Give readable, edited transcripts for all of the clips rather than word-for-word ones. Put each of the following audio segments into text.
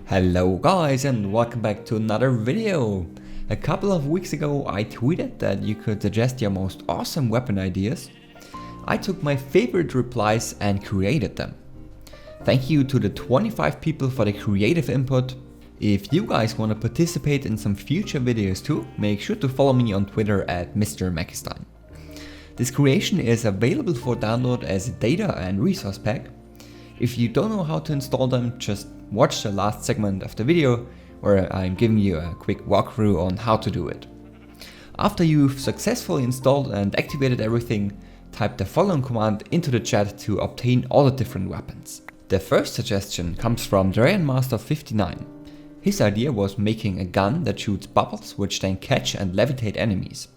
Hello guys and welcome back to another video. A couple of weeks ago I tweeted that you could suggest your most awesome weapon ideas. I took my favorite replies and created them. Thank you to the 25 people for the creative input. If you guys want to participate in some future videos too, make sure to follow me on Twitter at Mr. McMakistein. This creation is available for download as a data and resource pack. If you don't know how to install them, just watch the last segment of the video where I'm giving you a quick walkthrough on how to do it. After you've successfully installed and activated everything, type the following command into the chat to obtain all the different weapons. The first suggestion comes from Master59. His idea was making a gun that shoots bubbles which then catch and levitate enemies.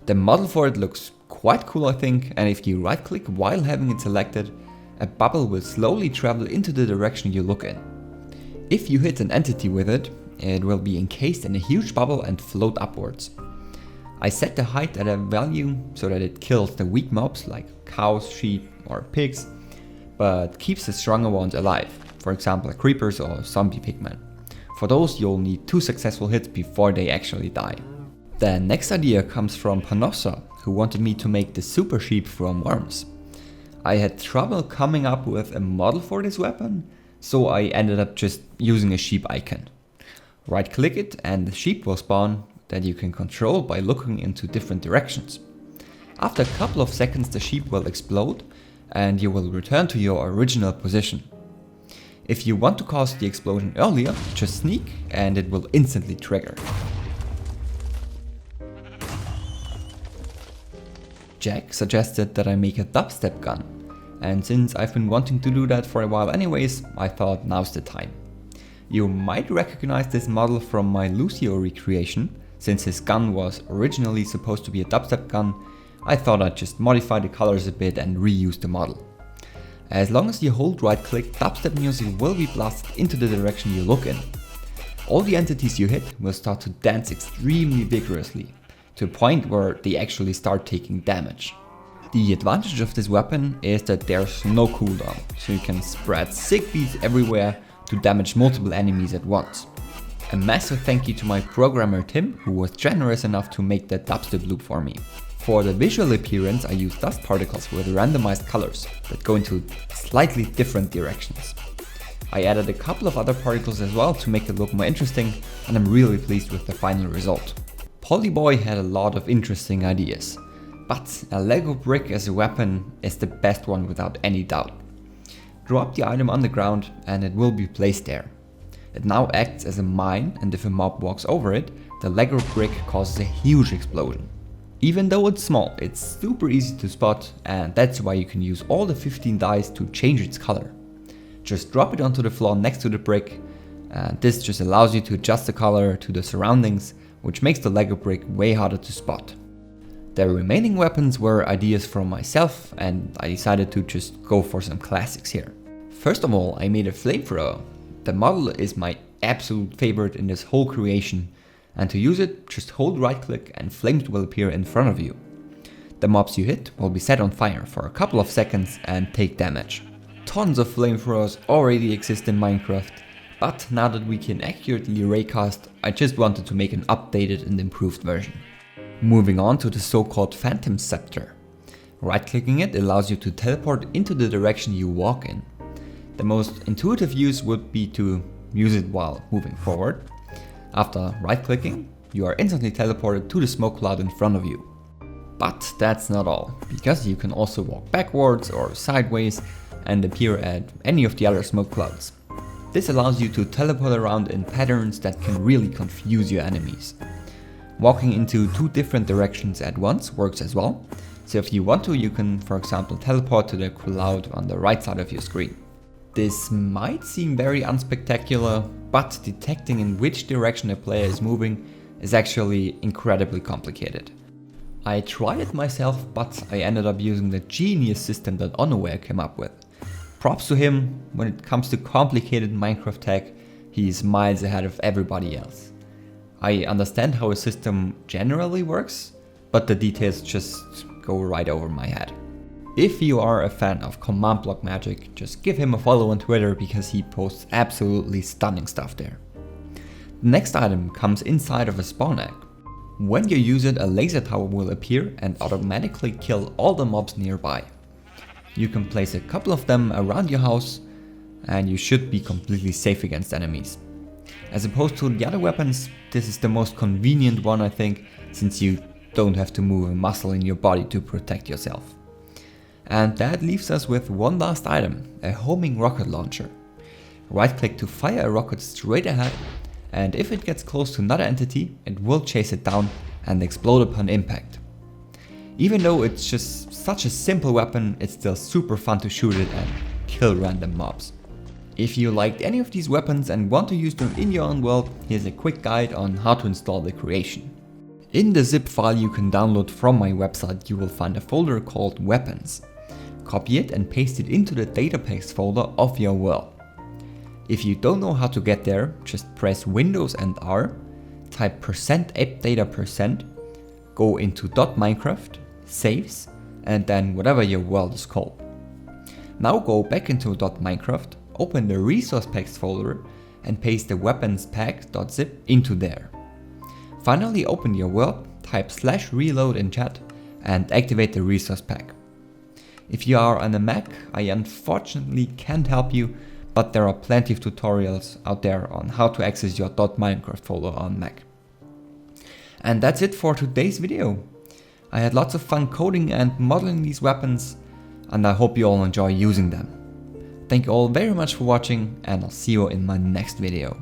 The model for it looks quite cool I think, and if you right click while having it selected, a bubble will slowly travel into the direction you look in. If you hit an entity with it, it will be encased in a huge bubble and float upwards. I set the height at a value so that it kills the weak mobs like cows, sheep or pigs, but keeps the stronger ones alive, for example creepers or zombie pigmen. For those you'll need 2 successful hits before they actually die. The next idea comes from Panossa, who wanted me to make the super sheep from worms. I had trouble coming up with a model for this weapon, so I ended up just using a sheep icon. Right click it and the sheep will spawn that you can control by looking into different directions. After a couple of seconds the sheep will explode and you will return to your original position. If you want to cause the explosion earlier, just sneak and it will instantly trigger. Jack suggested that I make a dubstep gun, and since I've been wanting to do that for a while anyways, I thought now's the time. You might recognize this model from my Lucio recreation. Since his gun was originally supposed to be a dubstep gun, I thought I'd just modify the colors a bit and reuse the model. As long as you hold right click, dubstep music will be blasted into the direction you look in. All the entities you hit will start to dance extremely vigorously, to a point where they actually start taking damage. The advantage of this weapon is that there's no cooldown, so you can spread sick beats everywhere to damage multiple enemies at once. A massive thank you to my programmer Tim, who was generous enough to make that dubstep loop for me. For the visual appearance I use dust particles with randomized colors that go into slightly different directions. I added a couple of other particles as well to make it look more interesting, and I'm really pleased with the final result. Polyboy had a lot of interesting ideas, but a Lego brick as a weapon is the best one without any doubt. Drop the item on the ground and it will be placed there. It now acts as a mine, and if a mob walks over it, the Lego brick causes a huge explosion. Even though it's small, it's super easy to spot, and that's why you can use all the 15 dice to change its color. Just drop it onto the floor next to the brick, and this just allows you to adjust the color to the surroundings, which makes the Lego brick way harder to spot. The remaining weapons were ideas from myself, and I decided to just go for some classics here. First of all, I made a flamethrower. The model is my absolute favorite in this whole creation, and to use it, just hold right click and flames will appear in front of you. The mobs you hit will be set on fire for a couple of seconds and take damage. Tons of flamethrowers already exist in Minecraft, but now that we can accurately raycast, I just wanted to make an updated and improved version. Moving on to the so-called Phantom Scepter. Right-clicking it allows you to teleport into the direction you walk in. The most intuitive use would be to use it while moving forward. After right-clicking, you are instantly teleported to the smoke cloud in front of you. But that's not all, because you can also walk backwards or sideways and appear at any of the other smoke clouds. This allows you to teleport around in patterns that can really confuse your enemies. Walking into 2 different directions at once works as well, so if you want to, you can for example teleport to the cloud on the right side of your screen. This might seem very unspectacular, but detecting in which direction a player is moving is actually incredibly complicated. I tried it myself, but I ended up using the genius system that Unaware came up with. Props to him. When it comes to complicated Minecraft tech, he's miles ahead of everybody else. I understand how a system generally works, but the details just go right over my head. If you are a fan of command block magic, just give him a follow on Twitter because he posts absolutely stunning stuff there. The next item comes inside of a spawn egg. When you use it, a laser tower will appear and automatically kill all the mobs nearby. You can place a couple of them around your house and you should be completely safe against enemies. As opposed to the other weapons, this is the most convenient one I think, since you don't have to move a muscle in your body to protect yourself. And that leaves us with one last item, a homing rocket launcher. Right click to fire a rocket straight ahead, and if it gets close to another entity, it will chase it down and explode upon impact. Even though it's just such a simple weapon, it's still super fun to shoot it and kill random mobs. If you liked any of these weapons and want to use them in your own world, here's a quick guide on how to install the creation. In the zip file you can download from my website, you will find a folder called Weapons. Copy it and paste it into the database folder of your world. If you don't know how to get there, just press Windows and R, type %appdata%, go into .minecraft, saves, and then whatever your world is called. Now go back into .minecraft, open the resource packs folder and paste the weapons pack.zip into there. Finally open your world, type /reload in chat and activate the resource pack. If you are on a Mac, I unfortunately can't help you, but there are plenty of tutorials out there on how to access your .minecraft folder on Mac. And that's it for today's video. I had lots of fun coding and modeling these weapons, and I hope you all enjoy using them. Thank you all very much for watching, and I'll see you in my next video.